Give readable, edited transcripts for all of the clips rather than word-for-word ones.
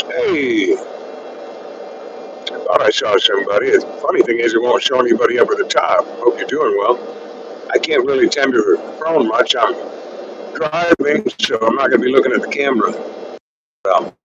Hey, I thought I saw somebody. The funny thing is, it won't show anybody up at the top. Hope you're doing well. I can't really tend to the phone much. I'm driving, so I'm not going to be looking at the camera. Well,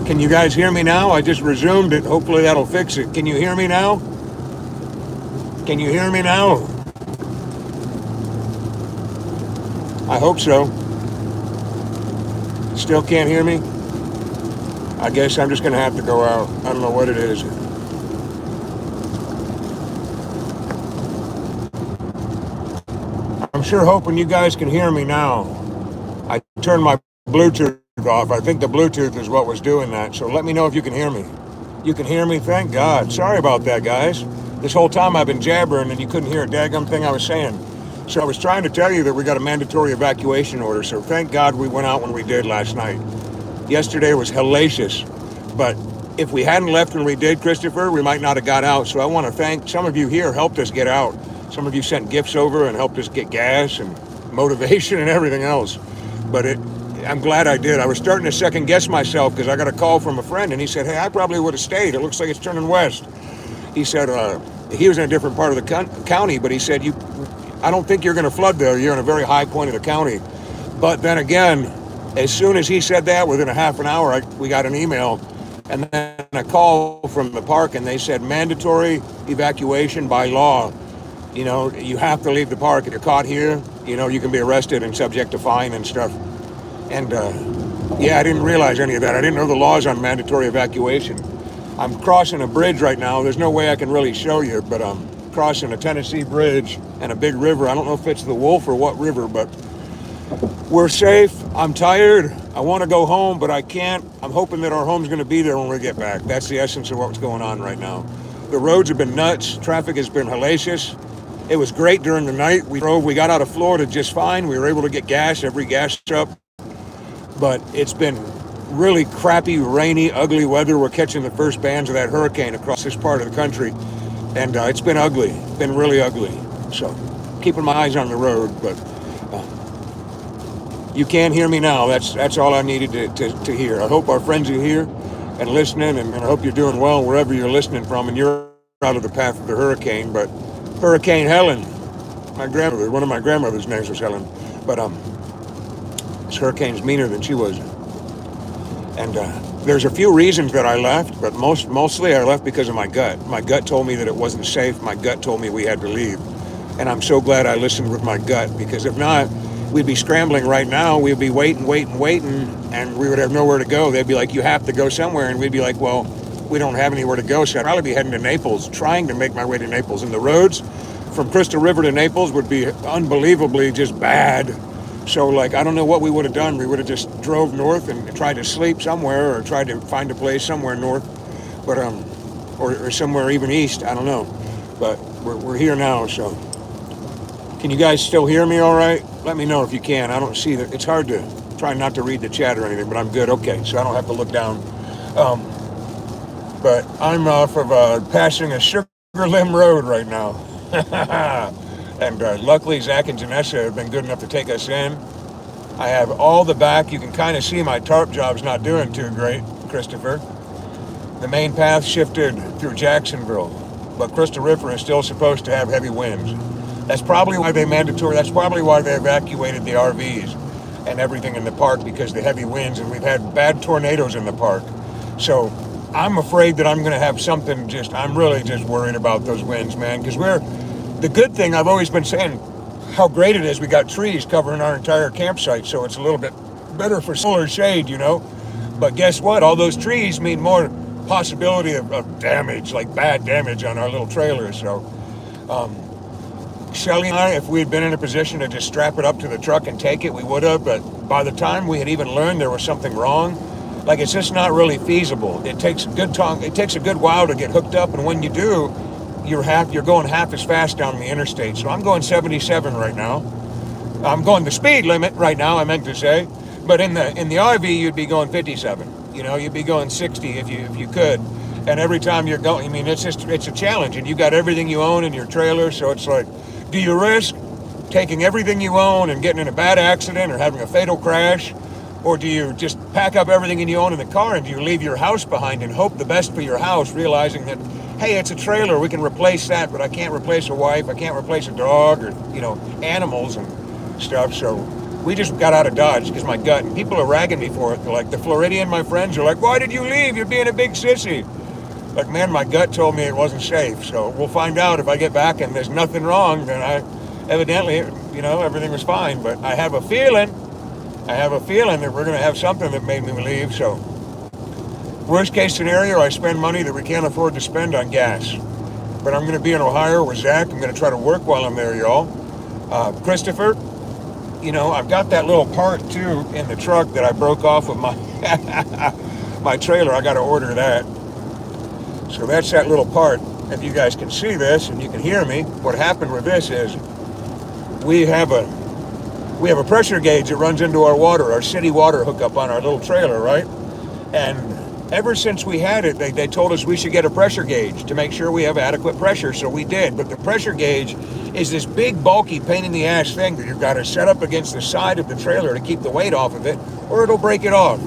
can you guys hear me now? I just resumed it. Hopefully that'll fix it. Can you hear me now? Can you hear me now? I hope so. Still can't hear me? I guess I'm just going to have to go out. I don't know what it is. I'm sure hoping you guys can hear me now. I turned my Bluetooth off. I think the Bluetooth is what was doing that. So let me know if you can hear me. You can hear me? Thank God. Sorry about that, guys. This whole time I've been jabbering and you couldn't hear a daggum thing I was saying. So I was trying to tell you that we got a mandatory evacuation order. So thank God we went out when we did last night. Yesterday was hellacious, but If we hadn't left when we did, Christopher, we might not have got out. So I want to thank some of you here helped us get out. Some of you sent gifts over and helped us get gas and motivation and everything else. But I'm glad I did. I was starting to second guess myself because I got a call from a friend and he said, hey, I probably would have stayed. It looks like it's turning west. He said he was in a different part of the county, but he said, I don't think you're going to flood there. You're in a very high point of the county. But then again, as soon as he said that, within a half an hour, we got an email and then a call from the park, and they said mandatory evacuation by law. You know, you have to leave the park. If you're caught here, you know, you can be arrested and subject to fine and stuff. And yeah, I didn't realize any of that. I didn't know the laws on mandatory evacuation. I'm crossing a bridge right now. There's no way I can really show you, but I'm crossing a Tennessee bridge and a big river. I don't know if it's the Wolf or what river, but we're safe. I'm tired. I want to go home, but I can't. I'm hoping that our home's going to be there when we get back. That's the essence of what's going on right now. The roads have been nuts. Traffic has been hellacious. It was great during the night. We got out of Florida just fine. We were able to get gas, every gas up. But it's been really crappy, rainy, ugly weather. We're catching the first bands of that hurricane across this part of the country. And it's been ugly, been really ugly. So keeping my eyes on the road, but you can hear me now. That's all I needed to hear. I hope our friends are here and listening, and I hope you're doing well wherever you're listening from, and you're out of the path of the hurricane. But Hurricane Helen, one of my grandmother's names was Helen, but this hurricane's meaner than she was. And there's a few reasons that I left, but mostly I left because of my gut. My gut told me that it wasn't safe. My gut told me we had to leave. And I'm so glad I listened with my gut, because if not, we'd be scrambling right now. We'd be waiting, and we would have nowhere to go. They'd be like, you have to go somewhere. And we'd be like, well, we don't have anywhere to go. So I'd probably be heading to Naples, trying to make my way to Naples. And the roads from Crystal River to Naples would be unbelievably just bad. So, like, I don't know what we would have done. We would have just drove north and tried to sleep somewhere, or tried to find a place somewhere north, but or somewhere even east. I don't know. But we're here now, so. Can you guys still hear me all right? Let me know if you can. I don't see that. It's hard to try not to read the chat or anything, but I'm good. Okay, so I don't have to look down. But I'm off of passing a Sugar Limb Road right now. And luckily, Zach and Janessa have been good enough to take us in. I have all the back. You can kind of see my tarp job's not doing too great, Christopher. The main path shifted through Jacksonville, but Crystal River is still supposed to have heavy winds. That's probably why they evacuated the RVs and everything in the park, because the heavy winds, and we've had bad tornadoes in the park. So I'm afraid that I'm going to have something I'm really just worried about those winds, man, because the good thing I've always been saying, how great it is, we got trees covering our entire campsite, so it's a little bit better for solar shade, you know. But guess what? All those trees mean more possibility of damage, like bad damage on our little trailer. So Shelly and I, if we had been in a position to just strap it up to the truck and take it, we would have. But by the time we had even learned there was something wrong, like, it's just not really feasible. It takes a good while to get hooked up, and when you do, you're going half as fast down the interstate. So I'm going 77 right now. I'm going the speed limit right now, I meant to say. But in the RV, you'd be going 57. You know, you'd be going 60 if you could. And every time you're going, I mean, it's a challenge. And you got everything you own in your trailer, so it's like, do you risk taking everything you own and getting in a bad accident or having a fatal crash? Or do you just pack up everything you own in the car, and do you leave your house behind and hope the best for your house, realizing that, hey, it's a trailer, we can replace that, but I can't replace a wife, I can't replace a dog, or, you know, animals and stuff. So we just got out of Dodge because my gut, and people are ragging me for it. They're like, the Floridian, my friends, are like, why did you leave? You're being a big sissy. Like, man, my gut told me it wasn't safe. So we'll find out if I get back and there's nothing wrong, then evidently, you know, everything was fine. But I have a feeling that we're going to have something that made me leave. So worst case scenario, I spend money that we can't afford to spend on gas. But I'm going to be in Ohio with Zach. I'm going to try to work while I'm there, y'all. Christopher, you know, I've got that little part, too, in the truck that I broke off with my my trailer. I got to order that. So that's that little part. If you guys can see this and you can hear me, what happened with this is we have a pressure gauge that runs into our city water hookup on our little trailer, right? And ever since we had it, they told us we should get a pressure gauge to make sure we have adequate pressure, so we did. But the pressure gauge is this big, bulky, pain in the ass thing that you've got to set up against the side of the trailer to keep the weight off of it, or it'll break it off,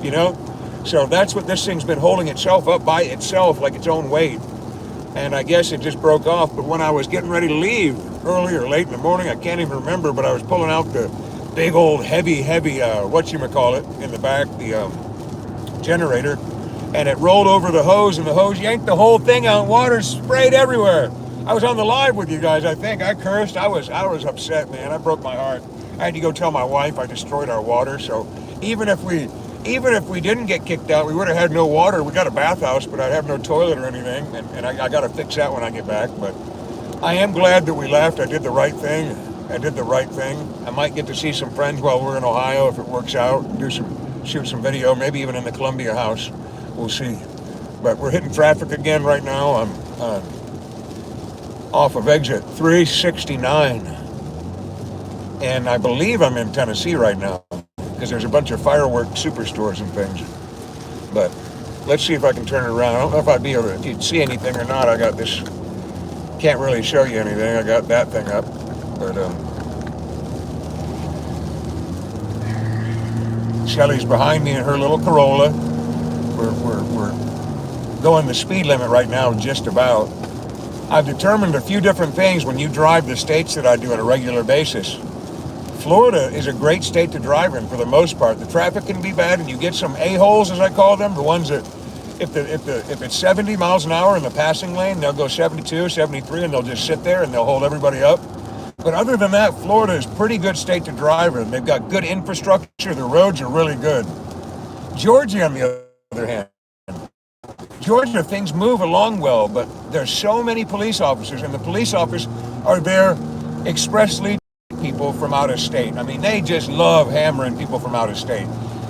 you know? So that's what this thing's been holding itself up by itself, like its own weight. And I guess it just broke off. But when I was getting ready to leave early or late in the morning, I can't even remember, but I was pulling out the big old heavy, whatchamacallit in the back, the generator, and it rolled over the hose, and the hose yanked the whole thing out, and water sprayed everywhere. I was on the live with you guys, I think. I cursed. I was upset, man. I broke my heart. I had to go tell my wife I destroyed our water. So even if we didn't get kicked out, we would have had no water. We got a bathhouse, but I'd have no toilet or anything, and I got to fix that when I get back. But I am glad that we left. I did the right thing. I might get to see some friends while we're in Ohio if it works out. Shoot some video, maybe even in the Columbia house. We'll see. But we're hitting traffic again right now. I'm off of exit 369, and I believe I'm in Tennessee right now because there's a bunch of firework superstores and things. But let's see if I can turn it around. I don't know if you'd see anything or not. I got this. Can't really show you anything. I got that thing up, but Shelly's behind me in her little Corolla. We're going the speed limit right now, just about. I've determined a few different things when you drive the states that I do on a regular basis. Florida is a great state to drive in for the most part. The traffic can be bad, and you get some a-holes, as I call them, the ones that if it's 70 miles an hour in the passing lane, they'll go 72, 73, and they'll just sit there and they'll hold everybody up. But other than that, Florida is a pretty good state to drive in. They've got good infrastructure. The roads are really good. Georgia, on the other hand, Georgia, things move along well, but there's so many police officers, and the police officers are there expressly people from out of state. I mean, they just love hammering people from out of state,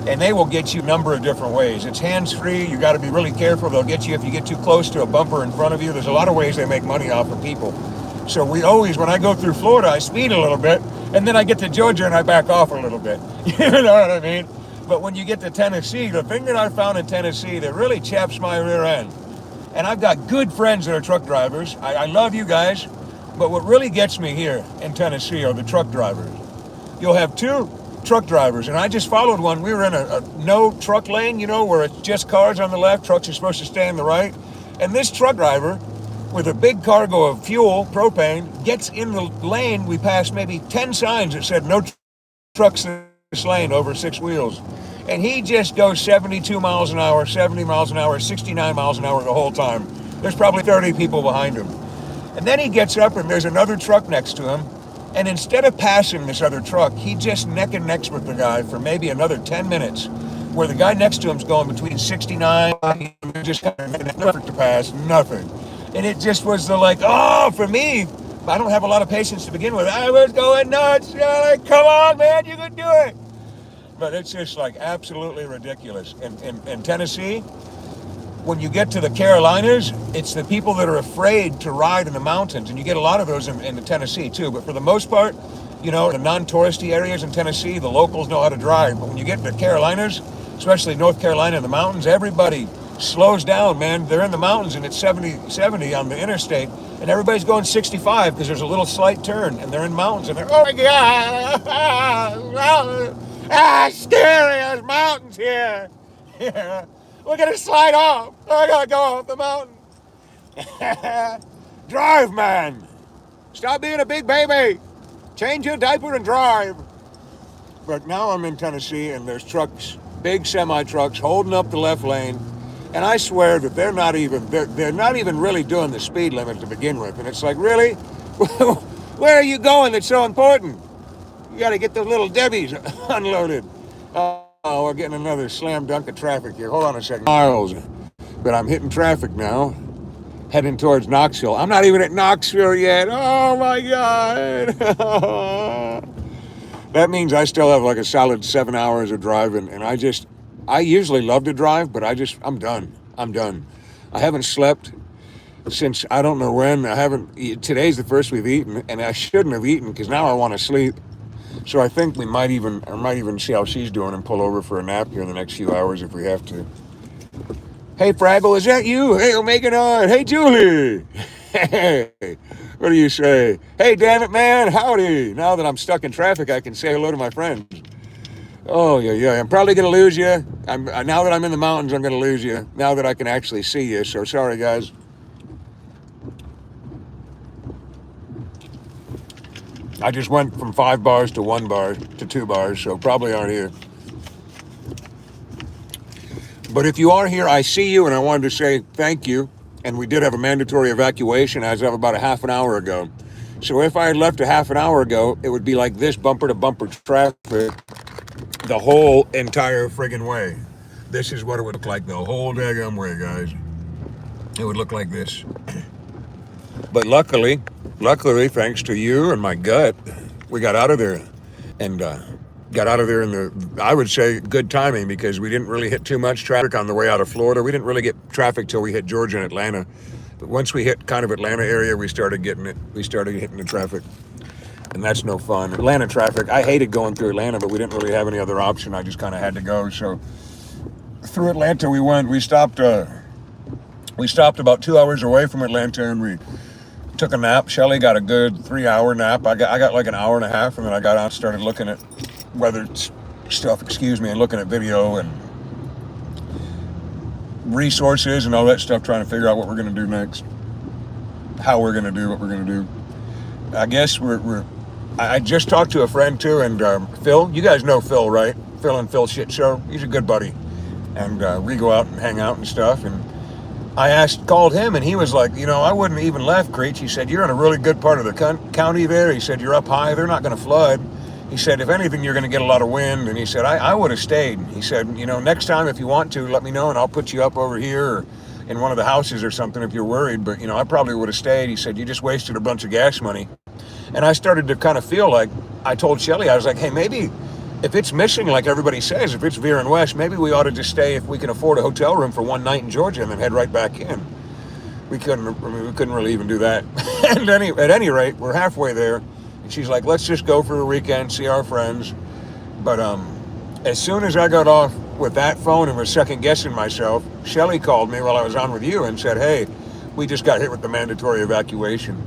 and they will get you a number of different ways. It's hands-free. You got to be really careful. They'll get you if you get too close to a bumper in front of you. There's a lot of ways they make money off of people. So we always, when I go through Florida, I speed a little bit, and then I get to Georgia and I back off a little bit. You know what I mean? But when you get to Tennessee, the thing that I found in Tennessee that really chaps my rear end, and I've got good friends that are truck drivers. I love you guys, but what really gets me here in Tennessee are the truck drivers. You'll have two truck drivers, and I just followed one. We were in a no truck lane, you know, where it's just cars on the left, trucks are supposed to stay on the right. And this truck driver, with a big cargo of fuel, propane, gets in the lane. We passed maybe 10 signs that said no trucks in this lane over 6 wheels. And he just goes 72 miles an hour, 70 miles an hour, 69 miles an hour the whole time. There's probably 30 people behind him. And then he gets up and there's another truck next to him. And instead of passing this other truck, he just neck and necks with the guy for maybe another 10 minutes, where the guy next to him's going between 69 and just kind of nothing to pass, nothing. And it just was for me, I don't have a lot of patience to begin with. I was going nuts. Come on, man, you can do it. But it's just absolutely ridiculous. In Tennessee, when you get to the Carolinas, it's the people that are afraid to ride in the mountains. And you get a lot of those in Tennessee too. But for the most part, you know, the non-touristy areas in Tennessee, the locals know how to drive. But when you get to the Carolinas, especially North Carolina and the mountains, everybody slows down, man. They're in the mountains and it's 70 on the interstate, and everybody's going 65 because there's a little slight turn, and they're in mountains, and they're, oh my God, scary, there's mountains here. Yeah. We're gonna slide off. I gotta go off the mountain. Drive, man. Stop being a big baby. Change your diaper and drive. But now I'm in Tennessee, and there's trucks, big semi-trucks holding up the left lane. And I swear that they're not even really doing the speed limit to begin with. And it's like, really? Where are you going that's so important? You got to get those little Debbies unloaded. Oh, we're getting another slam dunk of traffic here. Hold on a second. Miles. But I'm hitting traffic now, heading towards Knoxville. I'm not even at Knoxville yet. Oh, my God. That means I still have a solid 7 hours of driving. And I usually love to drive, but I'm done. I haven't slept since I don't know when. Today's the first we've eaten, and I shouldn't have eaten because now I want to sleep. So I think I might even see how she's doing and pull over for a nap here in the next few hours if we have to. Hey, Fraggle, is that you? Hey, Omega 9. Hey, Julie. Hey, what do you say? Hey, damn it, man. Howdy. Now that I'm stuck in traffic, I can say hello to my friends. Oh, yeah, yeah. I'm probably going to lose you. Now that I'm in the mountains, I'm going to lose you. Now that I can actually see you. So sorry, guys. I just went from 5 bars to 1 bar to 2 bars, so probably aren't here. But if you are here, I see you, and I wanted to say thank you. And we did have a mandatory evacuation as of about a half an hour ago. So if I had left a half an hour ago, it would be like this bumper to bumper traffic the whole entire friggin' way. This is what it would look like the whole daggum way, guys. It would look like this. But luckily, thanks to you and my gut, we got out of there. And got out of there in the, I would say, good timing, because we didn't really hit too much traffic on the way out of Florida. We didn't really get traffic till we hit Georgia and Atlanta. But once we hit kind of Atlanta area, we started getting it. We started hitting the traffic. And that's no fun. Atlanta traffic, I hated going through Atlanta, but we didn't really have any other option. I just kind of had to go. So through Atlanta we went. We stopped about 2 hours away from Atlanta, and we took a nap. Shelly got a good 3-hour nap. I got like an hour and a half, and then I got out and started looking at weather stuff, and looking at video and resources and all that stuff, trying to figure out what we're going to do next, how we're going to do what we're going to do. I guess I just talked to a friend too, and Phil, you guys know Phil, right? Phil and Phil Shit Show. He's a good buddy, and we go out and hang out and stuff. And I called him, and he was like, I wouldn't even left Creech. He said, you're in a really good part of the county there. He said, you're up high. They're not going to flood. He said, if anything, you're going to get a lot of wind. And he said, I would have stayed. He said, next time if you want to, let me know, and I'll put you up over here or in one of the houses or something if you're worried. But, I probably would have stayed. He said, you just wasted a bunch of gas money. And I started to kind of feel like, I told Shelly, I was like, hey, maybe if it's missing like everybody says, if it's veering west, maybe we ought to just stay, if we can afford a hotel room for one night in Georgia, and then head right back in. We couldn't really even do that. And at any rate, we're halfway there. And she's like, let's just go for the weekend, see our friends. But as soon as I got off with that phone and was second guessing myself, Shelly called me while I was on with you and said, hey, we just got hit with the mandatory evacuation.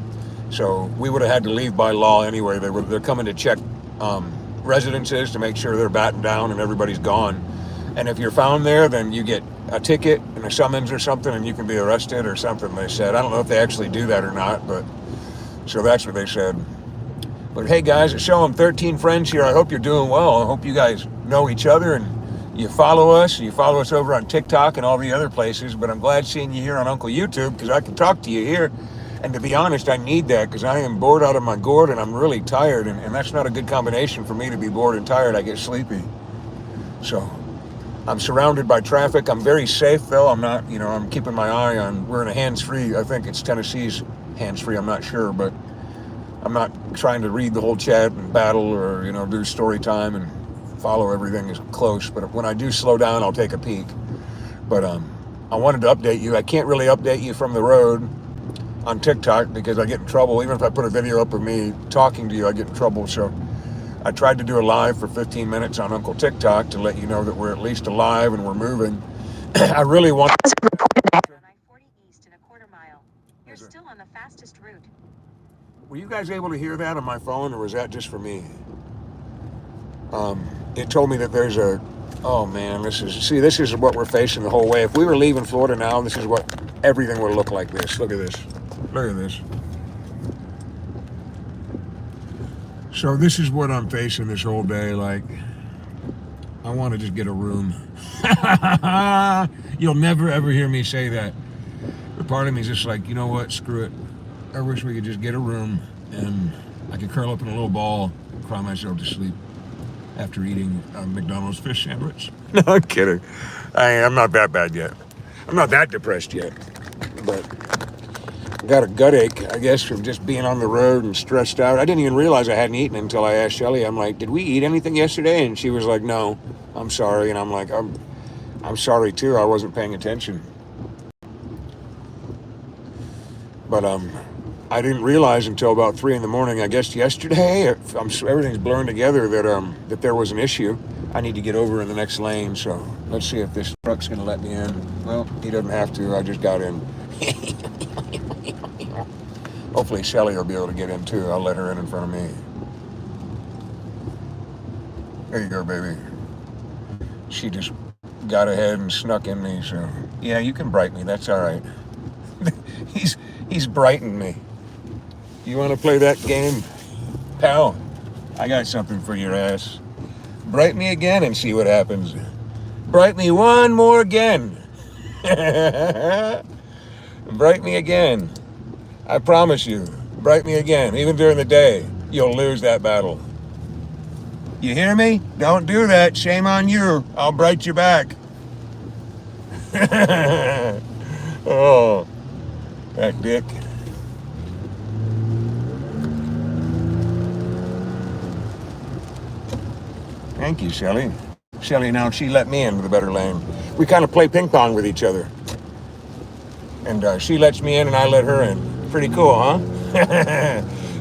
So we would have had to leave by law anyway. They're coming to check residences to make sure they're battened down and everybody's gone. And if you're found there, then you get a ticket and a summons or something, and you can be arrested or something, they said. I don't know if they actually do that or not, but so that's what they said. But hey guys, show them 13 friends here. I hope you're doing well. I hope you guys know each other and you follow us. You follow us over on TikTok and all the other places. But I'm glad seeing you here on Uncle YouTube, because I can talk to you here. And to be honest, I need that, because I am bored out of my gourd and I'm really tired. And that's not a good combination for me, to be bored and tired. I get sleepy. So I'm surrounded by traffic. I'm very safe though. I'm not, I'm keeping my eye on, we're in a hands-free, I think it's Tennessee's hands-free, I'm not sure, but I'm not trying to read the whole chat and battle or, do story time and follow everything is close. But when I do slow down, I'll take a peek. But I wanted to update you. I can't really update you from the road on TikTok because I get in trouble. Even if I put a video up of me talking to you, I get in trouble. So I tried to do a live for 15 minutes on Uncle TikTok to let you know that we're at least alive and we're moving. I really want to reported on I-40 east in a quarter mile. You're still on the fastest route. Were you guys able to hear that on my phone, or was that just for me? It told me that there's a, oh man, this is what we're facing the whole way. If we were leaving Florida now, this is what everything would look like. This. Look at this. Look at this. So this is what I'm facing this whole day. Like, I want to just get a room. You'll never ever hear me say that. But part of me is just like, you know what, screw it. I wish we could just get a room and I could curl up in a little ball and cry myself to sleep after eating a McDonald's fish sandwich. No, I'm kidding. I'm not that bad yet. I'm not that depressed yet. But I got a gut ache, I guess, from just being on the road and stressed out. I didn't even realize I hadn't eaten until I asked Shelly. I'm like, did we eat anything yesterday? And she was like, no, I'm sorry. And I'm like, I'm sorry too. I wasn't paying attention. But I didn't realize until about 3 a.m, I guess yesterday, everything's blurring together, that there was an issue. I need to get over in the next lane, so let's see if this truck's gonna let me in. Well, he doesn't have to, I just got in. Hopefully Shelly will be able to get in too. I'll let her in front of me. There you go, baby. She just got ahead and snuck in me, so yeah, you can bright me, that's all right. he's brightened me. You want to play that game, pal? I got something for your ass. Bright me again and see what happens. Bright me one more again. Bright me again. I promise you. Bright me again. Even during the day, you'll lose that battle. You hear me? Don't do that. Shame on you. I'll bright you back. Oh, that dick. Thank you, Shelly. Shelly, now she let me into the better lane. We kind of play ping pong with each other. And she lets me in and I let her in. Pretty cool, huh?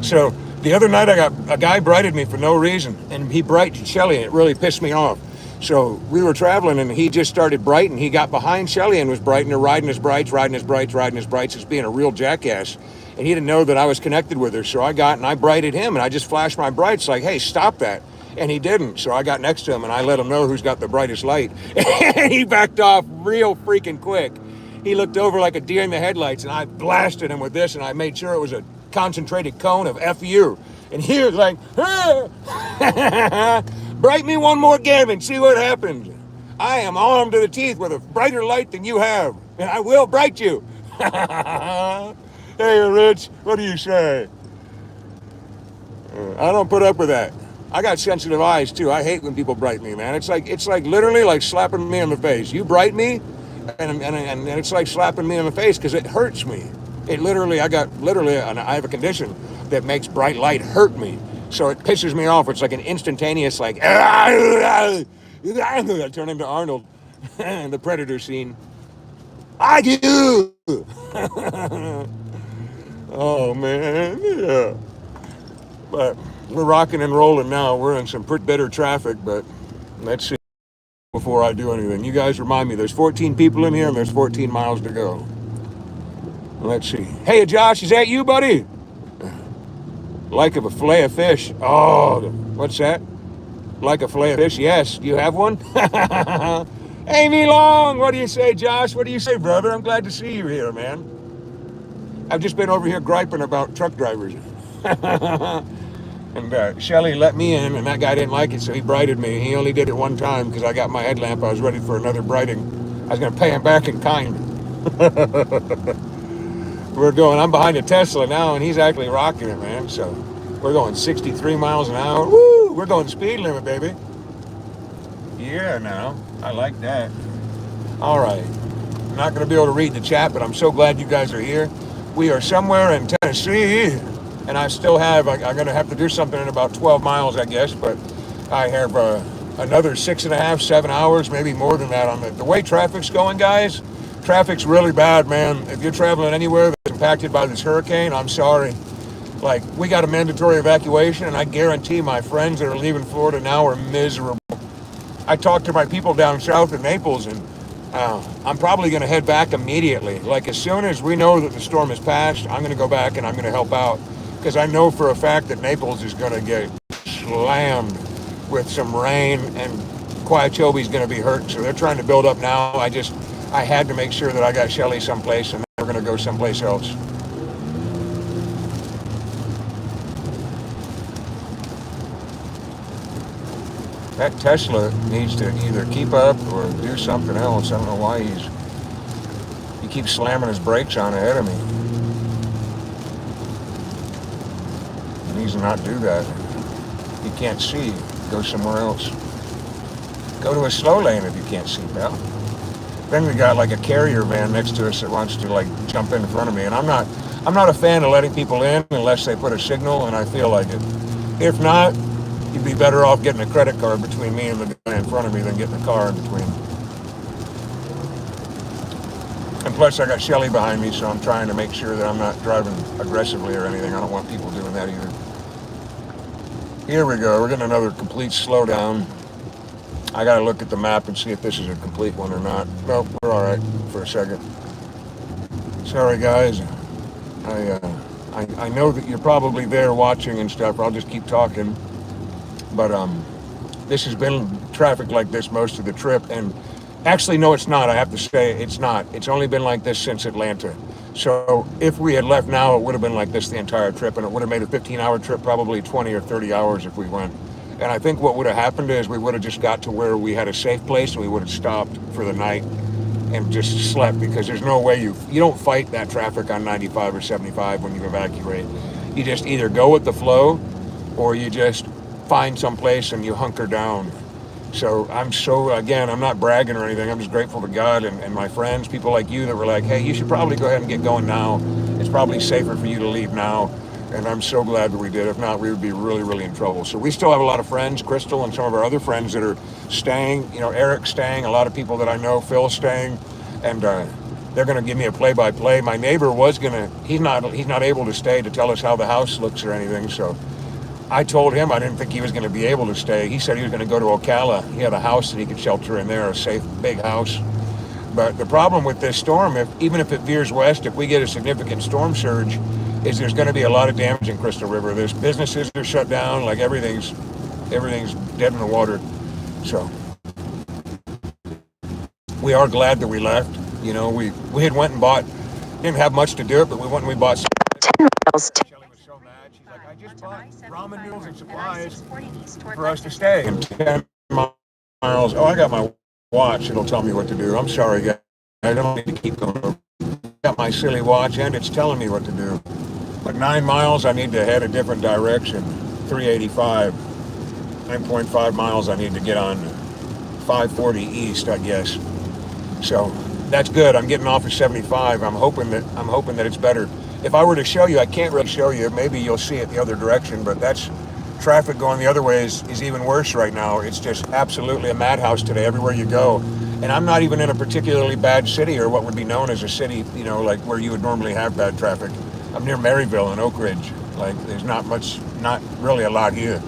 So the other night I got a guy brighted me for no reason. And he brightened Shelly and it really pissed me off. So we were traveling and he just started brighting. He got behind Shelly and was brighting her, riding his brights, just being a real jackass. And he didn't know that I was connected with her. So I got and I brighted him and I just flashed my brights like, hey, stop that. And he didn't. So I got next to him and I let him know who's got the brightest light. And he backed off real freaking quick. He looked over like a deer in the headlights and I blasted him with this and I made sure it was a concentrated cone of FU. And he was like, bright me one more again and see what happens. I am armed to the teeth with a brighter light than you have. And I will bright you. Hey, Rich, what do you say? I don't put up with that. I got sensitive eyes too. I hate when people bright me, man. It's like literally like slapping me in the face. You bright me, and it's like slapping me in the face because it hurts me. I have a condition that makes bright light hurt me. So it pisses me off. It's like an instantaneous like I turn into Arnold in the Predator scene. I do. Oh man, yeah. But we're rocking and rolling now. We're in some pretty bitter traffic, but let's see before I do anything. You guys remind me, there's 14 people in here and there's 14 miles to go. Let's see. Hey, Josh, is that you, buddy? Like of a fillet of fish. Oh, what's that? Like a fillet of fish? Yes. Do you have one? Amy Long, what do you say, Josh? What do you say, brother? I'm glad to see you here, man. I've just been over here griping about truck drivers. And Shelly let me in, and that guy didn't like it, so he brighted me. He only did it one time because I got my headlamp. I was ready for another brighting. I was going to pay him back in kind. I'm behind a Tesla now, and he's actually rocking it, man. So we're going 63 miles an hour. Woo! We're going speed limit, baby. Yeah, now. I like that. All right. I'm not going to be able to read the chat, but I'm so glad you guys are here. We are somewhere in Tennessee. And I'm going to have to do something in about 12 miles, I guess, but I have another 6.5, 7 hours, maybe more than that on the way traffic's going, guys. Traffic's really bad, man. If you're traveling anywhere that's impacted by this hurricane, I'm sorry. Like, we got a mandatory evacuation, and I guarantee my friends that are leaving Florida now are miserable. I talked to my people down south in Naples, and I'm probably going to head back immediately. Like, as soon as we know that the storm has passed, I'm going to go back and I'm going to help out. Because I know for a fact that Naples is going to get slammed with some rain and Quiachobe's going to be hurt. So they're trying to build up now. I had to make sure that I got Shelly someplace and then we're going to go someplace else. That Tesla needs to either keep up or do something else. I don't know why he keeps slamming his brakes on ahead of me. He needs to not do that. You can't see, go somewhere else. Go to a slow lane if you can't see, pal. Then we got like a carrier van next to us that wants to like jump in front of me. And I'm not a fan of letting people in unless they put a signal and I feel like it. If not, you'd be better off getting a credit card between me and the guy in front of me than getting a car in between. And plus I got Shelly behind me, so I'm trying to make sure that I'm not driving aggressively or anything. I don't want people doing that either. Here we go. We're getting another complete slowdown. I got to look at the map and see if this is a complete one or not. Nope, we're all right for a second. Sorry, guys. I, uh, I know that you're probably there watching and stuff. I'll just keep talking. But this has been traffic like this most of the trip. And actually, no, it's not. I have to say, it's not. It's only been like this since Atlanta. So if we had left now, it would have been like this the entire trip, and it would have made a 15-hour trip, probably 20 or 30 hours if we went. And I think what would have happened is we would have just got to where we had a safe place and we would have stopped for the night and just slept, because there's no way you don't fight that traffic on 95 or 75 when you evacuate. You just either go with the flow or you just find some place and you hunker down. So again, I'm not bragging or anything. I'm just grateful to God and my friends, people like you that were like, hey, you should probably go ahead and get going now. It's probably safer for you to leave now. And I'm so glad that we did. If not, we would be really, really in trouble. So we still have a lot of friends, Crystal and some of our other friends that are staying, Eric's staying, a lot of people that I know, Phil's staying, and they're going to give me a play-by-play. My neighbor he's not able to stay to tell us how the house looks or anything. So I told him I didn't think he was going to be able to stay. He said he was going to go to Ocala. He had a house that he could shelter in there, a safe, big house. But the problem with this storm, even if it veers west, if we get a significant storm surge, is there's going to be a lot of damage in Crystal River. There's businesses that are shut down, like everything's dead in the water. So we are glad that we left. We had went and bought, didn't have much to do it, but we went and we bought some. 10 miles. Shelly was so mad. She's like, I just bought ramen noodles and supplies for us to stay. And 10 miles. Oh, I got my watch. It'll tell me what to do. I'm sorry, guys. I don't need to keep going. I got my silly watch and it's telling me what to do. But 9 miles, I need to head a different direction. 385. 9.5 miles, I need to get on 540 east, I guess. So that's good. I'm getting off at 75. I'm hoping that it's better. If I were to show you, I can't really show you. Maybe you'll see it the other direction, but that's traffic going the other way is even worse right now. It's just absolutely a madhouse today everywhere you go. And I'm not even in a particularly bad city or what would be known as a city, like where you would normally have bad traffic. I'm near Maryville and Oak Ridge. Like there's not really a lot here.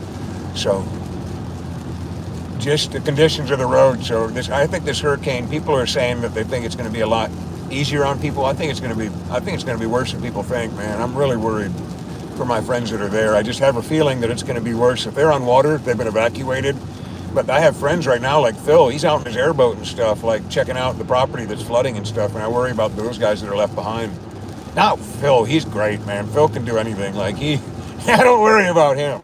So just the conditions of the road. So I think this hurricane, people are saying that they think it's going to be a lot easier on people. I think it's going to be worse than people think, man. I'm really worried for my friends that are there. I just have a feeling that it's going to be worse. If they're on water, they've been evacuated. But I have friends right now like Phil. He's out in his airboat and stuff, like checking out the property that's flooding and stuff. And I worry about those guys that are left behind. Now, Phil, he's great, man. Phil can do anything. Like I don't worry about him.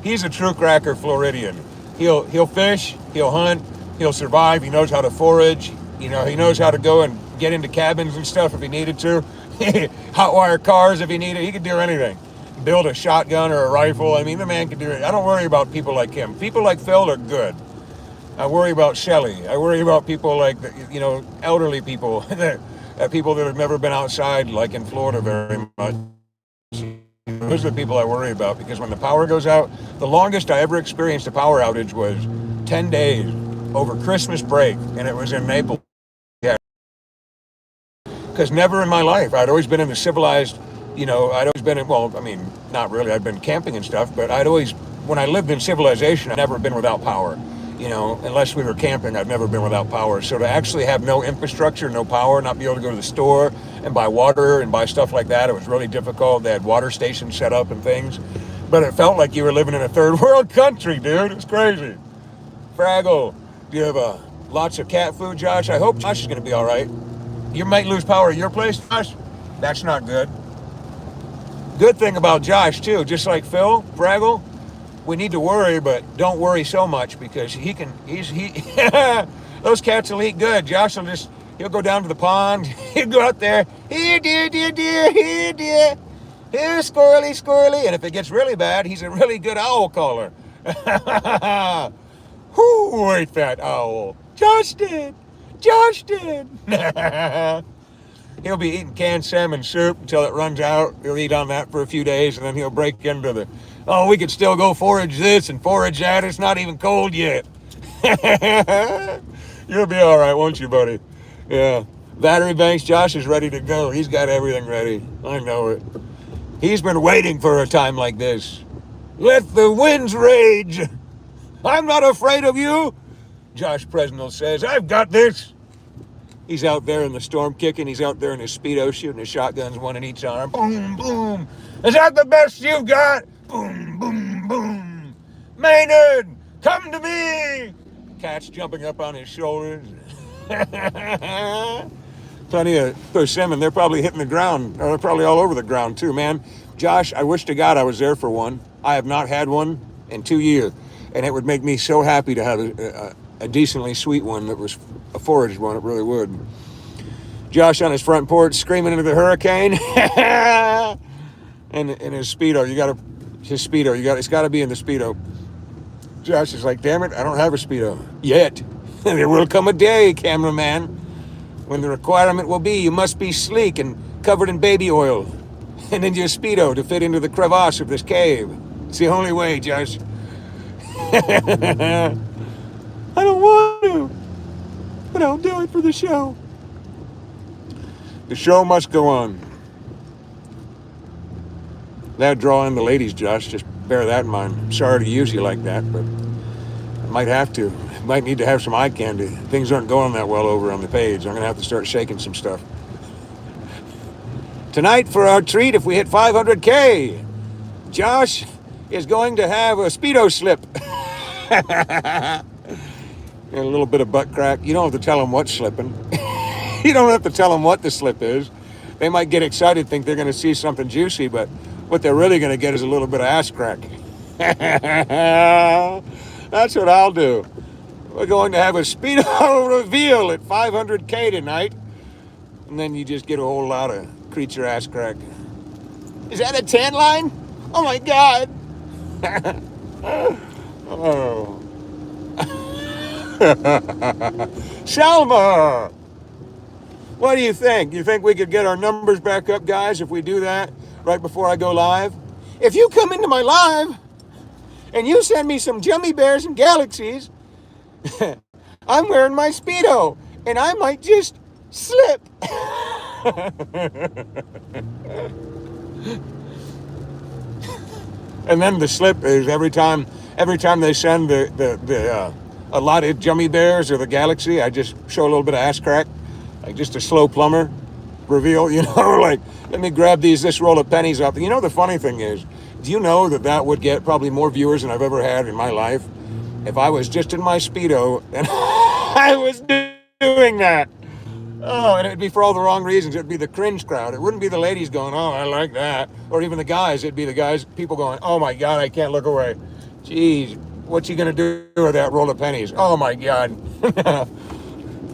He's a true cracker Floridian. He'll fish, he'll hunt, he'll survive. He knows how to forage. He knows how to go and get into cabins and stuff if he needed to. Hotwire cars if he needed. He could do anything. Build a shotgun or a rifle. I mean, the man can do it. I don't worry about people like him. People like Phil are good. I worry about Shelly. I worry about people like, elderly people, people that have never been outside, like in Florida very much. Those are the people I worry about, because when the power goes out, the longest I ever experienced a power outage was 10 days over Christmas break, and it was in Naples. Yeah. Because never in my life, I'd always been in the civilized, I'd always been in, well, I mean, not really, I'd been camping and stuff, but when I lived in civilization, I'd never been without power. Unless we were camping, I've never been without power. So to actually have no infrastructure, no power, not be able to go to the store and buy water and buy stuff like that, it was really difficult. They had water stations set up and things. But it felt like you were living in a third world country, dude. It's crazy. Fraggle, do you have lots of cat food, Josh? I hope Josh is going to be all right. You might lose power at your place, Josh. That's not good. Good thing about Josh, too, just like Phil, Fraggle, we need to worry, but don't worry so much, because those cats will eat good. Josh he'll go down to the pond, he'll go out there, here dear, here dear, here squirrely, and if it gets really bad, he's a really good owl caller. Who ate that owl? Josh did. He'll be eating canned salmon soup until it runs out. He'll eat on that for a few days, and then he'll break into we could still go forage this and forage that. It's not even cold yet. You'll be all right, won't you, buddy? Yeah. Battery banks, Josh is ready to go. He's got everything ready. I know it. He's been waiting for a time like this. Let the winds rage. I'm not afraid of you. Josh Presnell says, "I've got this." He's out there in the storm kicking. He's out there in his Speedo shooting his shotguns, one in each arm. Boom, boom. "Is that the best you've got?" Boom, boom, boom. "Maynard, come to me." Cats jumping up on his shoulders. Plenty of persimmon. They're probably hitting the ground. Or they're probably all over the ground too, man. Josh, I wish to God I was there for one. I have not had one in 2 years. And it would make me so happy to have a decently sweet one that was a foraged one. It really would. Josh on his front porch screaming into the hurricane. and in his Speedo. It's got to be in the Speedo. Josh is like, "Damn it, I don't have a Speedo yet." "There will come a day, cameraman, when the requirement will be you must be sleek and covered in baby oil and in your Speedo to fit into the crevasse of this cave. It's the only way, Josh." "I don't want to, but I'll do it for the show." The show must go on. That'd draw in the ladies, Josh. Just bear that in mind. I'm sorry to use you like that, but I might have to. Might need to have some eye candy. Things aren't going that well over on the page. I'm going to have to start shaking some stuff. Tonight, for our treat, if we hit 500K, Josh is going to have a Speedo slip. And a little bit of butt crack. You don't have to tell them what's slipping. You don't have to tell them what the slip is. They might get excited, think they're going to see something juicy, but what they're really going to get is a little bit of ass crack. That's what I'll do. We're going to have a Speedo reveal at 500K tonight. And then you just get a whole lot of creature ass crack. Is that a tan line? Oh my God. Oh. Selma! What do you think? You think we could get our numbers back up, guys, if we do that right before I go live? If you come into my live and you send me some gummy bears and galaxies, I'm wearing my Speedo and I might just slip. And then the slip is every time they send the allotted gummy bears or the galaxy, I just show a little bit of ass crack. Like just a slow plumber reveal, like, let me grab this roll of pennies up. The funny thing is, do you know that would get probably more viewers than I've ever had in my life if I was just in my Speedo and I was doing that? Oh, and it'd be for all the wrong reasons. It'd be the cringe crowd. It wouldn't be the ladies going, "Oh, I like that." Or even the guys. It'd be the guys, people going, "Oh my God, I can't look away. Jeez, what's he going to do with that roll of pennies? Oh my God."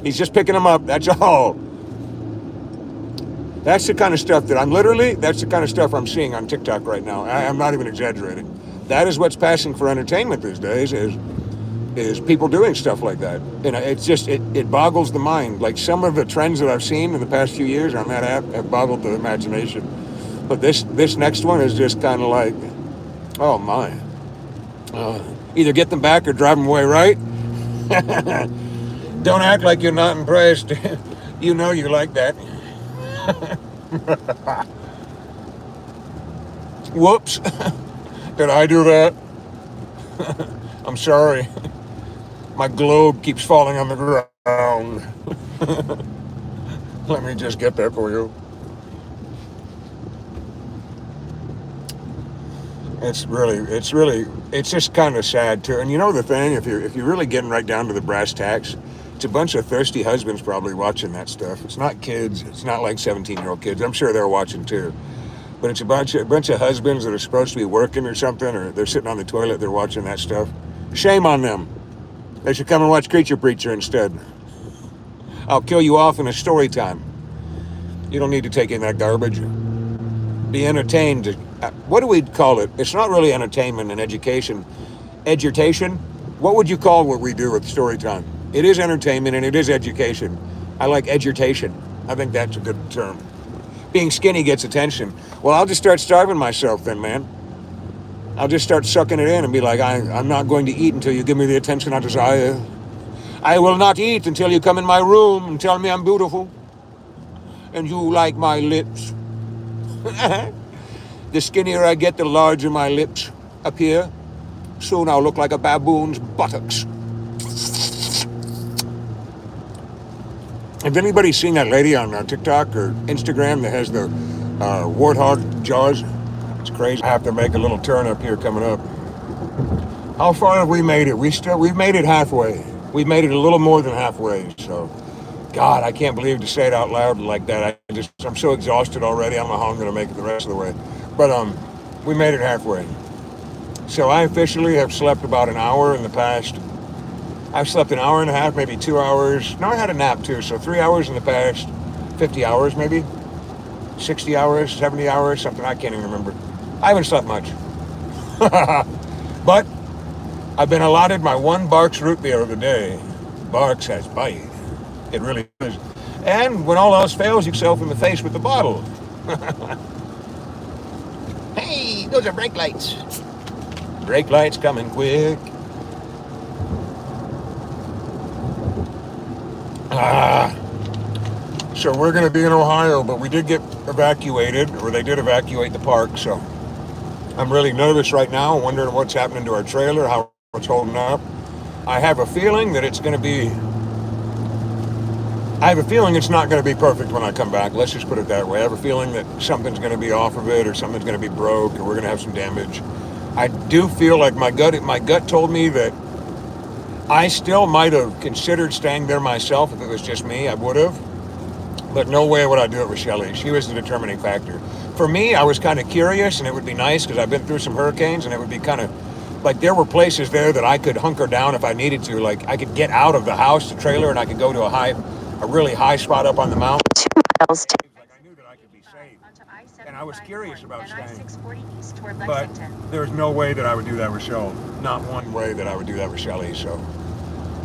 He's just picking them up. That's all. That's the kind of stuff that's the kind of stuff I'm seeing on TikTok right now. I'm not even exaggerating. That is what's passing for entertainment these days is people doing stuff like that. And it's just, it boggles the mind. Like some of the trends that I've seen in the past few years on that app have boggled the imagination. But this next one is just kind of like, oh my. Either get them back or drive them away, right? Don't act like you're not impressed. You know you like that. Whoops. Did I do that? I'm sorry. My globe keeps falling on the ground. Let me just get that for you. It's just kind of sad too. And you know the thing, if you're really getting right down to the brass tacks, it's a bunch of thirsty husbands probably watching that stuff. It's not kids. It's not like 17-year-old kids. I'm sure they're watching too. But it's a bunch of husbands that are supposed to be working or something, or they're sitting on the toilet, they're watching that stuff. Shame on them. They should come and watch Creature Preacher instead. I'll kill you off in a story time. You don't need to take in that garbage. Be entertained. What do we call it? It's not really entertainment and education. Education? What would you call what we do with story time? It is entertainment and it is education. I like education. I think that's a good term. Being skinny gets attention. Well, I'll just start starving myself then, man. I'll just start sucking it in and be like, I'm not going to eat until you give me the attention I desire. I will not eat until you come in my room and tell me I'm beautiful. And you like my lips. The skinnier I get, the larger my lips appear. Soon I'll look like a baboon's buttocks. Have anybody seen that lady on TikTok or Instagram that has the warthog jaws? It's crazy. I have to make a little turn up here coming up. How far have we made it? We've made it halfway. We've made it a little more than halfway. So, God, I can't believe to say it out loud like that. I'm so exhausted already. I don't know how I'm going to make it the rest of the way. But we made it halfway. So I officially have slept about an hour in the past. I've slept an hour and a half, maybe 2 hours. No, I had a nap too. So 3 hours in the past 50 hours, maybe 60 hours, 70 hours, something. I can't even remember. I haven't slept much. But I've been allotted my one Barks root beer of the day. Barks has bite. It really is. And when all else fails, you yourself in the face with the bottle. Hey, those are brake lights. Brake lights coming quick. So we're going to be in Ohio, but we did get evacuated, or they did evacuate the park. So I'm really nervous right now, wondering what's happening to our trailer, how it's holding up. I have a feeling that it's going to be. I have a feeling it's not going to be perfect when I come back. Let's just put it that way. I have a feeling that something's going to be off of it, or something's going to be broke, or we're going to have some damage. I do feel like my gut told me that I still might have considered staying there myself if it was just me. I would have. But no way would I do it with Shelly. She was the determining factor. For me, I was kind of curious, and it would be nice because I've been through some hurricanes, and it would be kind of like there were places there that I could hunker down if I needed to. Like I could get out of the house, the trailer, and I could go to a really high spot up on the mountain. 2 miles. Like I knew that I could be safe, and I was curious about staying. But there's no way that I would do that with Shelly. Not one way that I would do that with Shelly. So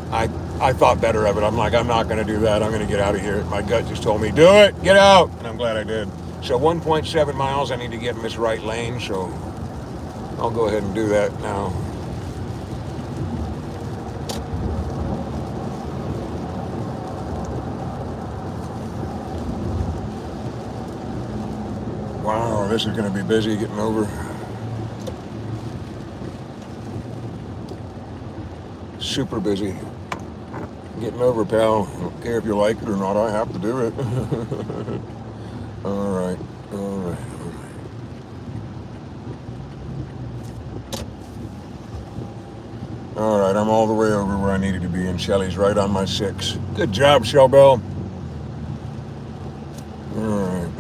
I thought better of it. I'm like, I'm not going to do that. I'm going to get out of here. My gut just told me, do it, get out. And I'm glad I did. So 1.7 miles, I need to get in this right lane. So I'll go ahead and do that now. Wow, this is going to be busy getting over. Super busy. Getting over, pal. I don't care if you like it or not. I have to do it. All right. All right. All right. I'm all the way over where I needed to be, and Shelly's right on my 6. Good job, Shellbell. All right.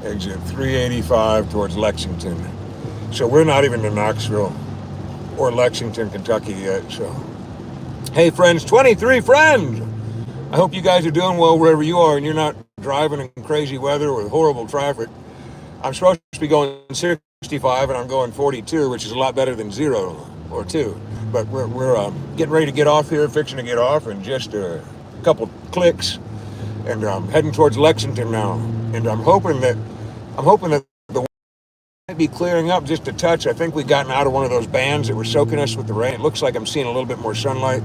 Exit 385 towards Lexington. So we're not even to Knoxville or Lexington, Kentucky yet. So, hey, friends, 23 friends. I hope you guys are doing well wherever you are and you're not driving in crazy weather with horrible traffic. I'm supposed to be going 65 and I'm going 42, which is a lot better than 0 or 2. But we're getting ready to get off here, fixing to get off in just a couple clicks, and I'm heading towards Lexington now. And I'm hoping that the might be clearing up just a touch. I think we've gotten out of one of those bands that were soaking us with the rain. It looks like I'm seeing a little bit more sunlight,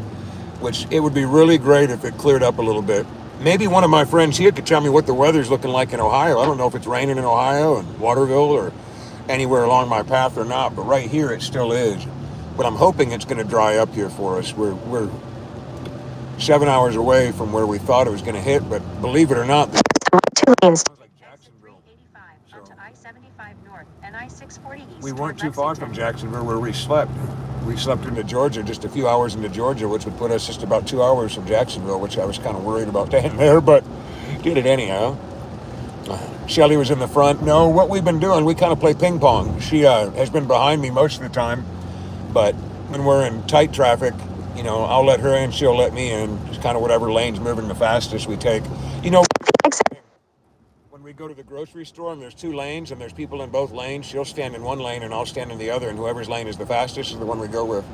which it would be really great if it cleared up a little bit. Maybe one of my friends here could tell me what the weather's looking like in Ohio. I don't know if it's raining in Ohio and Waterville or anywhere along my path or not, but right here it still is. But I'm hoping it's going to dry up here for us. We're 7 hours away from where we thought it was going to hit, but believe it or not, 2 lanes. We weren't too far from Jacksonville where we slept. We slept into Georgia, just a few hours into Georgia, which would put us just about 2 hours from Jacksonville, which I was kind of worried about staying there, but did it anyhow. Shelly was in the front. No, what we've been doing, we kind of play ping pong. She has been behind me most of the time, but when we're in tight traffic, I'll let her in, she'll let me in. Just kind of whatever lane's moving the fastest we take. When we go to the grocery store and there's 2 lanes and there's people in both lanes, she'll stand in one lane and I'll stand in the other, and whoever's lane is the fastest is the one we go with.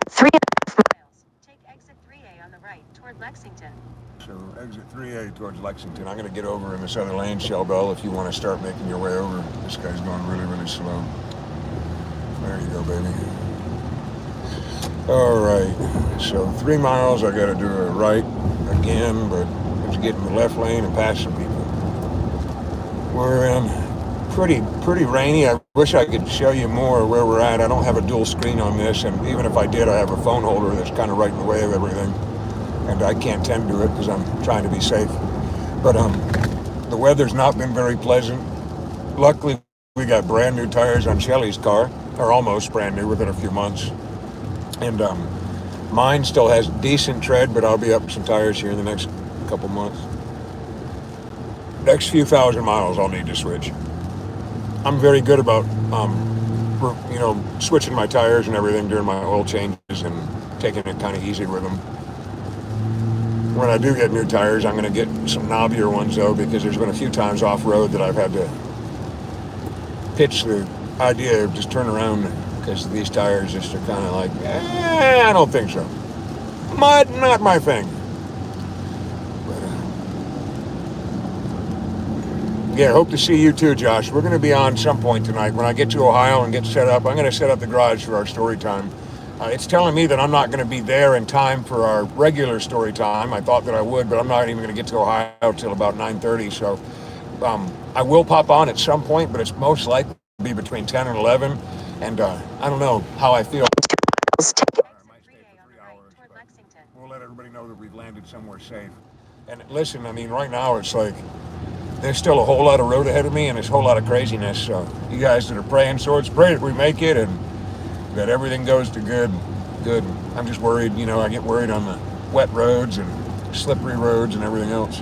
3.5 miles. Take exit 3A on the right toward Lexington. So exit 3A towards Lexington. I'm going to get over in this other lane, Shellbell, if you want to start making your way over. This guy's going really, really slow. There you go, baby. All right. So 3 miles, I got to do a right again, but let's get in the left lane and pass some people. We're in pretty rainy. I wish I could show you more where we're at. I don't have a dual screen on this, and even if I did, I have a phone holder that's kind of right in the way of everything. and I can't tend to it because I'm trying to be safe. But the weather's not been very pleasant. Luckily, we got brand new tires on Shelly's car, or almost brand new within a few months. And mine still has decent tread, but I'll be up some tires here in the next couple months. Next few thousand miles, I'll need to switch. I'm very good about, switching my tires and everything during my oil changes and taking it kind of easy with them. When I do get new tires, I'm going to get some knobbier ones though, because there's been a few times off road that I've had to pitch the idea of just turn around because these tires just are kind of like, I don't think so. Mud, not my thing. But, yeah, hope to see you too, Josh. We're going to be on some point tonight. When I get to Ohio and get set up, I'm going to set up the garage for our story time. It's telling me that I'm not going to be there in time for our regular story time. I thought that I would, but I'm not even going to get to Ohio till about 9:30. So I will pop on at some point, but it's most likely to be between 10 and 11. And I don't know how I feel. I might stay for 3 hours, but we'll let everybody know that we've landed somewhere safe. And listen, I mean, right now it's like there's still a whole lot of road ahead of me and there's a whole lot of craziness. So you guys that are praying swords, pray that we make it and that everything goes to good. I'm just worried, I get worried on the wet roads and slippery roads and everything else.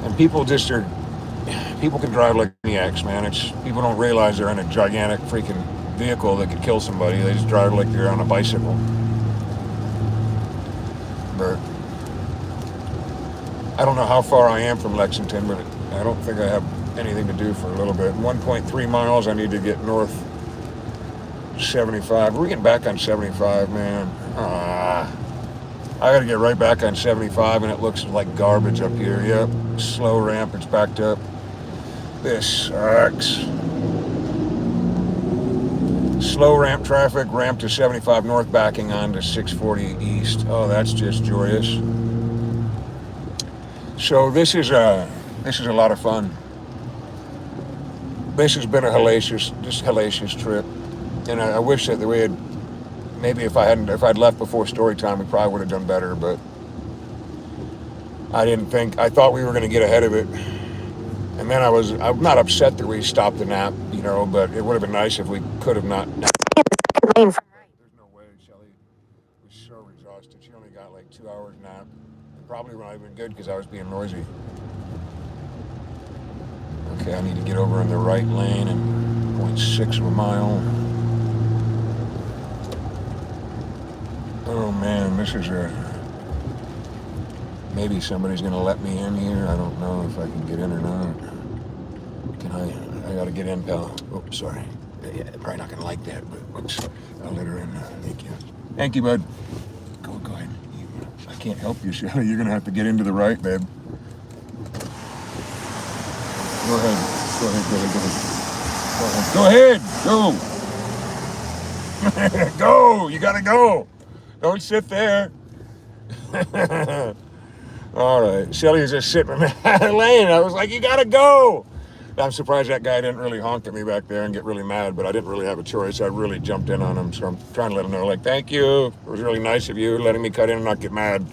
And people can drive like maniacs, man. People don't realize they're in a gigantic freaking vehicle that could kill somebody. They just drive like they're on a bicycle. But I don't know how far I am from Lexington, but I don't think I have anything to do for a little bit. 1.3 miles, I need to get north 75. We're getting back on 75, man. I got to get right back on 75, and it looks like garbage up here. Yep, slow ramp, it's backed up. This sucks. Slow ramp traffic, ramp to 75 north, backing on to 640 east. Oh, that's just joyous. So this is a lot of fun. This has been a hellacious trip. And I wish that we had, maybe if I'd left before story time, we probably would have done better, but I thought we were going to get ahead of it. And then I'm not upset that we stopped the nap, but it would have been nice if we could have not. There's no way, Shelly was so exhausted. She only got like 2 hours nap. And probably not even good because I was being noisy. Okay, I need to get over in the right lane and 0.6 of a mile. Oh man, this is maybe somebody's gonna let me in here. I don't know if I can get in or not. I gotta get in, pal. Oh, sorry. Yeah, probably not gonna like that, but I'll let her in. Thank you. Thank you, bud. Go ahead. I can't help you, Shelly. You're gonna have to get into the right, babe. Go ahead. Go. Go. You gotta go. Don't sit there. All right. Shelly was just sitting in the lane. I was like, you gotta go. I'm surprised that guy didn't really honk at me back there and get really mad, but I didn't really have a choice. I really jumped in on him, so I'm trying to let him know, like, thank you. It was really nice of you letting me cut in and not get mad.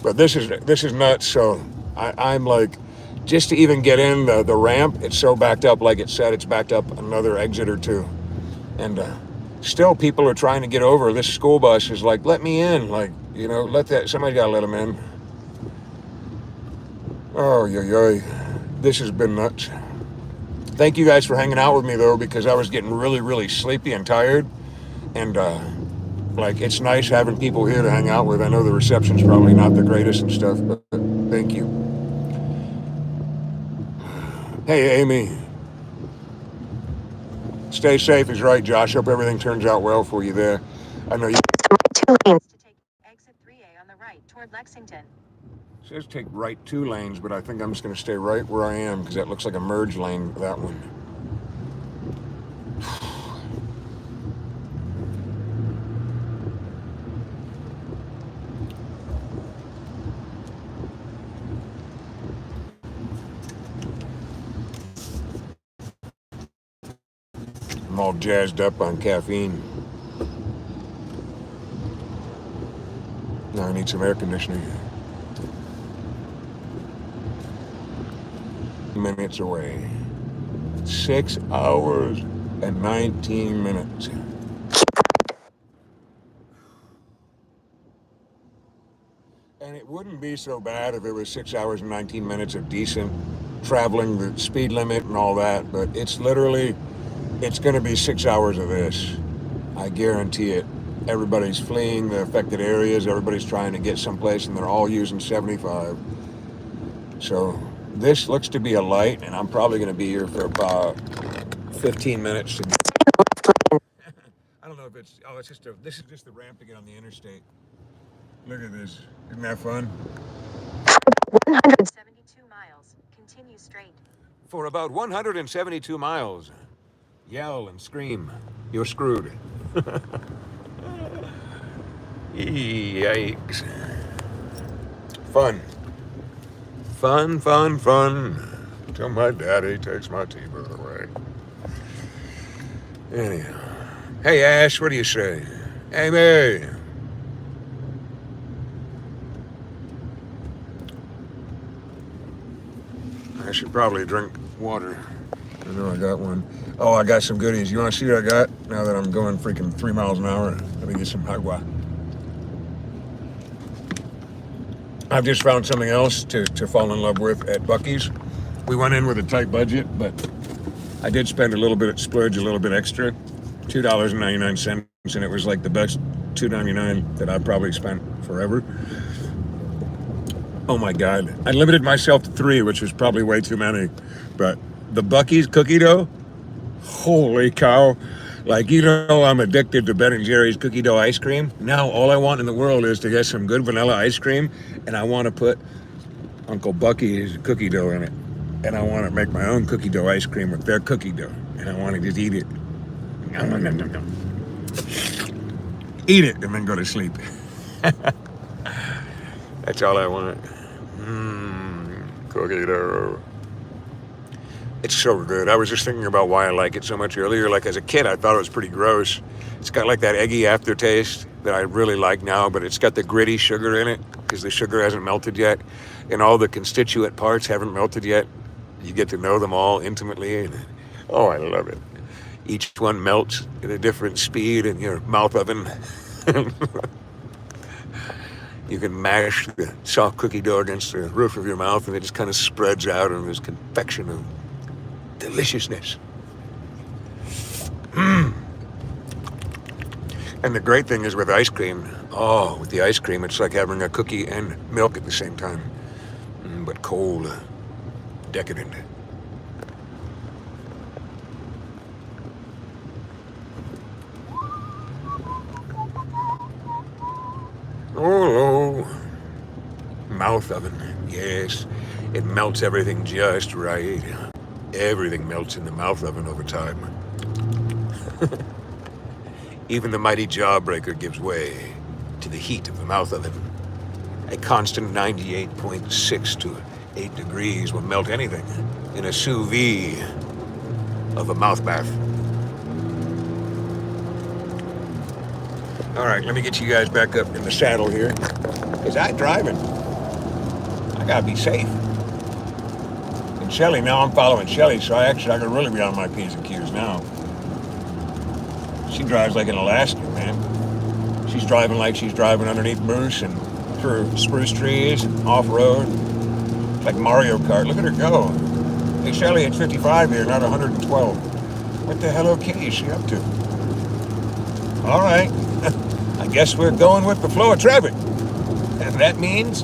But this is nuts. So I'm like, just to even get in the ramp, it's so backed up. Like it said, it's backed up another exit or two. And still people are trying to get over. This school bus is like, let me in. Like, somebody got to let them in. Oh, this has been nuts. Thank you guys for hanging out with me, though, because I was getting really, really sleepy and tired. And, it's nice having people here to hang out with. I know the reception's probably not the greatest and stuff, but thank you. Hey, Amy. Stay safe is right, Josh. Hope everything turns out well for you there. I know you... 2 lanes to take exit 3A on the right toward Lexington. It says take right 2 lanes, but I think I'm just going to stay right where I am because that looks like a merge lane, that one. I'm all jazzed up on caffeine. I I need some air conditioning. Minutes away. 6 hours and 19 minutes. And it wouldn't be so bad if it was 6 hours and 19 minutes of decent traveling, the speed limit and all that, but it's literally, it's going to be 6 hours of this. I guarantee it. Everybody's fleeing the affected areas, everybody's trying to get someplace, and they're all using 75. So this looks to be a light, and I'm probably going to be here for about 15 minutes. I don't know if it's, oh, it's just this is just the ramp to get on the interstate. Look at this. Isn't that fun? 172 miles. Continue straight. For about 172 miles. Yell and scream. You're screwed. Yikes. Fun. Fun, fun, fun. Till my daddy takes my T-bird away. Anyhow. Hey, Ash, what do you say? Hey, May. I should probably drink water. I know I got one. Oh, I got some goodies. You want to see what I got? Now that I'm going freaking 3 miles an hour, let me get some agua. I've just found something else to fall in love with at Buc-ee's. We went in with a tight budget, but I did spend a little bit, splurge a little bit extra, $2.99, and it was like the best $2.99 that I've probably spent forever. Oh my God. I limited myself to 3, which was probably way too many. But the Buc-ee's cookie dough, holy cow. Like, you know, I'm addicted to Ben & Jerry's cookie dough ice cream. Now all I want in the world is to get some good vanilla ice cream, and I want to put Uncle Buc-ee's cookie dough in it. And I want to make my own cookie dough ice cream with their cookie dough. And I want to just eat it. Nom, nom, nom, nom, nom. Eat it and then go to sleep. That's all I want. Cookie dough. It's so good. I was just thinking about why I like it so much earlier. Like, as a kid, I thought it was pretty gross. It's got like that eggy aftertaste that I really like now, but it's got the gritty sugar in it because the sugar hasn't melted yet, and all the constituent parts haven't melted yet. You get to know them all intimately, and oh, I love it. Each one melts at a different speed in your mouth oven. You can mash the soft cookie dough against the roof of your mouth, and it just kind of spreads out in this confection of deliciousness. And the great thing is with ice cream, with the ice cream, it's like having a cookie and milk at the same time. But cold, decadent. Oh, mouth oven, yes. It melts everything just right. Everything melts in the mouth oven over time. Even the mighty jawbreaker gives way to the heat of the mouth oven. A constant 98.6 to 8 degrees will melt anything in a sous vide of a mouth bath. All right, let me get you guys back up in the saddle here, because I'm driving. I gotta be safe. And Shelly, now I'm following Shelly, so I can really be on my P's and Q's now. She drives like an Alaskan, man. She's driving like she's driving underneath moose and through spruce trees and off-road. Like Mario Kart. Look at her go. Hey, Shelly, it's 55 here, not 112. What the hell okay is she up to? All right. I guess we're going with the flow of traffic. And that means...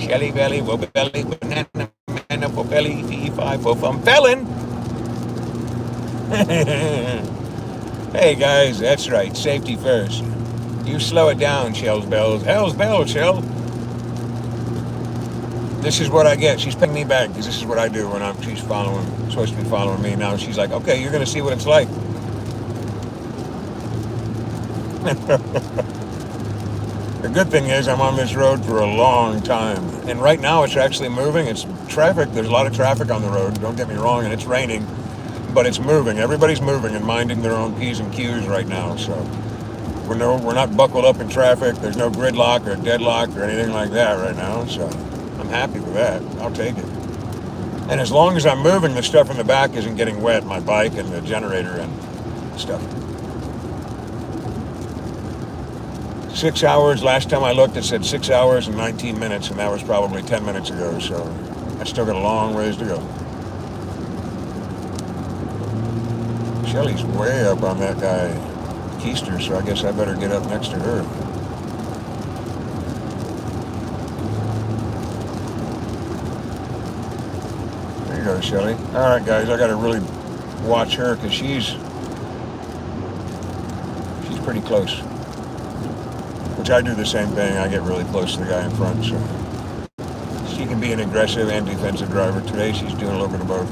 Shelly belly, wo belly, banana, banana, wo belly, fee-fi, fo-fum, felon. Hey, guys, that's right. Safety first. You slow it down, Shell's bells. Hell's bells, Shell. This is what I get. She's paying me back because this is what I do when she's supposed to be following me. Now she's like, okay, you're going to see what it's like. The good thing is I'm on this road for a long time. And right now it's actually moving. It's traffic. There's a lot of traffic on the road. Don't get me wrong. And it's raining. but it's moving. Everybody's moving and minding their own P's and Q's right now. So we're not buckled up in traffic. There's no gridlock or deadlock or anything like that right now. So I'm happy with that. I'll take it. And as long as I'm moving, the stuff in the back isn't getting wet, my bike and the generator and stuff. 6 hours, last time I looked, it said 6 hours and 19 minutes, and that was probably 10 minutes ago, so I still got a long ways to go. Shelly's way up on that guy, Keister, so I guess I better get up next to her. There you go, Shelly. All right, guys, I got to really watch her because she's pretty close. Which I do the same thing. I get really close to the guy in front, so she can be an aggressive and defensive driver. Today she's doing a little bit of both.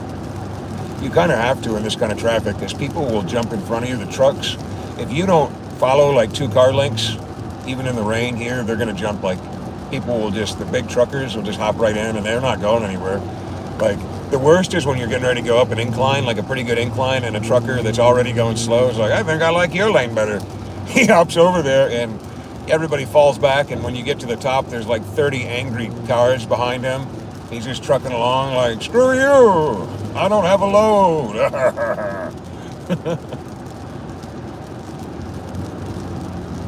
You kind of have to in this kind of traffic because people will jump in front of you, the trucks. If you don't follow like 2 car lengths, even in the rain here, they're going to jump. Like people will just, the big truckers will just hop right in and they're not going anywhere. Like the worst is when you're getting ready to go up an incline, like a pretty good incline, and a trucker that's already going slow is like, I think I like your lane better. He hops over there and everybody falls back, and when you get to the top, there's like 30 angry cars behind him. He's just trucking along like, screw you, I don't have a load.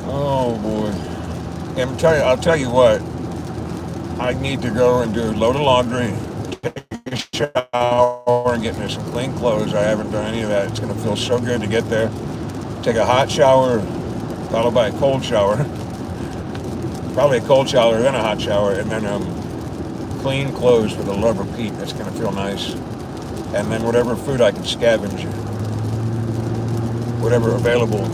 Oh boy. I'll tell you what, I need to go and do a load of laundry, take a shower, and get me some clean clothes. I haven't done any of that. It's going to feel so good to get there. Take a hot shower, followed by a cold shower. Probably a cold shower, then a hot shower, and then clean clothes for the love of Pete. That's going to feel nice. And then whatever food I can scavenge, whatever available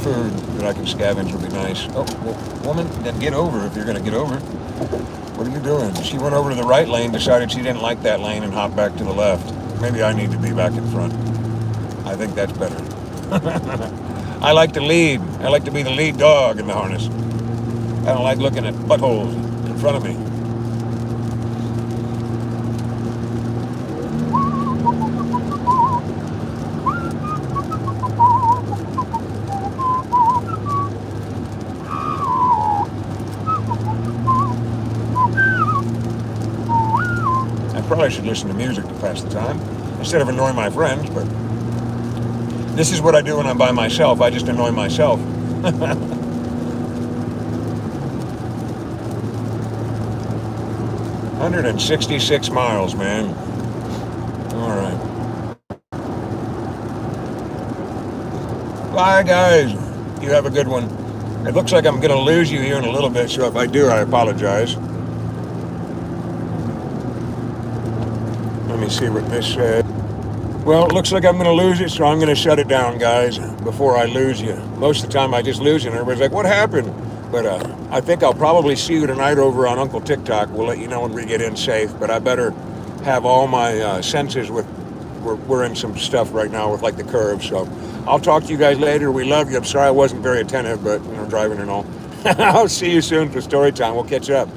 food that I can scavenge would be nice. Oh, well, woman, then get over if you're going to get over. What are you doing? She went over to the right lane, decided she didn't like that lane, and hopped back to the left. Maybe I need to be back in front. I think that's better. I like to lead. I like to be the lead dog in the harness. I don't like looking at buttholes in front of me. I probably should listen to music to pass the time instead of annoying my friends, but this is what I do when I'm by myself. I just annoy myself. 166 miles, man. All right. Bye, guys. You have a good one. It looks like I'm going to lose you here in a little bit, so if I do, I apologize. Let me see what this said. Well, it looks like I'm going to lose it, so I'm going to shut it down, guys, before I lose you. Most of the time, I just lose you, and everybody's like, what happened? But I think I'll probably see you tonight over on Uncle TikTok. We'll let you know when we get in safe, but I better have all my senses with, we're in some stuff right now with like the curve, so I'll talk to you guys later. We love you. I'm sorry I wasn't very attentive, but, driving and all. I'll see you soon for story time. We'll catch up.